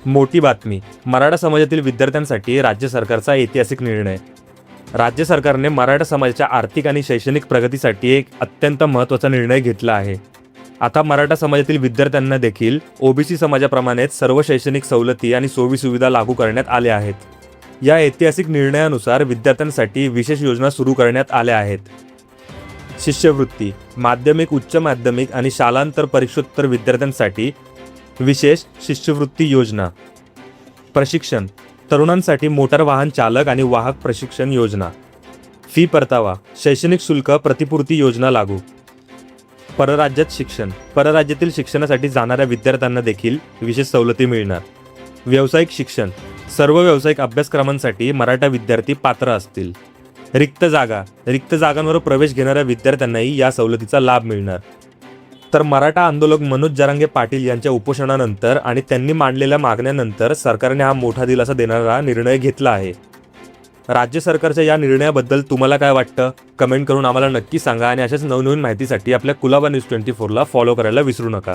मोठी बातमी. मराठा समाजातील विद्यार्थ्यांसाठी राज्य सरकारचा ऐतिहासिक निर्णय. राज्य सरकारने मराठा समाजाच्या आर्थिक आणि शैक्षणिक प्रगतीसाठी एक अत्यंत महत्त्वाचा निर्णय घेतला आहे. आता मराठा समाजातील विद्यार्थ्यांना देखील ओबीसी समाजाप्रमाणेच सर्व शैक्षणिक सवलती आणि सोयीसुविधा लागू करण्यात आल्या आहेत. या ऐतिहासिक निर्णयानुसार विद्यार्थ्यांसाठी विशेष योजना सुरू करण्यात आल्या आहेत. शिष्यवृत्ती. माध्यमिक, उच्च माध्यमिक आणि शालांतर परीक्षोत्तर विद्यार्थ्यांसाठी विशेष शिष्यवृत्ती योजना. प्रशिक्षण. तरुणांसाठी मोटार वाहन चालक आणि वाहक प्रशिक्षण योजना. फी परतावा. शैक्षणिक शुल्क प्रतिपूर्ती योजना लागू. परराज्यात शिक्षण. परराज्यातील शिक्षणासाठी जाणाऱ्या विद्यार्थ्यांना देखील विशेष सवलती मिळणार. व्यावसायिक शिक्षण. सर्व व्यावसायिक अभ्यासक्रमांसाठी मराठा विद्यार्थी पात्र असतील. रिक्त जागांवर प्रवेश घेणाऱ्या विद्यार्थ्यांनाही या सवलतीचा लाभ मिळणार. तर मराठा आंदोलक मनोज जरांगे पाटील यांच्या उपोषणानंतर आणि त्यांनी मांडलेल्या मागण्यानंतर सरकारने हा मोठा दिलासा देणारा निर्णय घेतला आहे. राज्य सरकारच्या या निर्णयाबद्दल तुम्हाला काय वाटतं? कमेंट करून आम्हाला नक्की सांगा आणि अशाच नवनवीन माहितीसाठी आपल्या कुलाबा न्यूज 24 ला फॉलो करायला विसरू नका.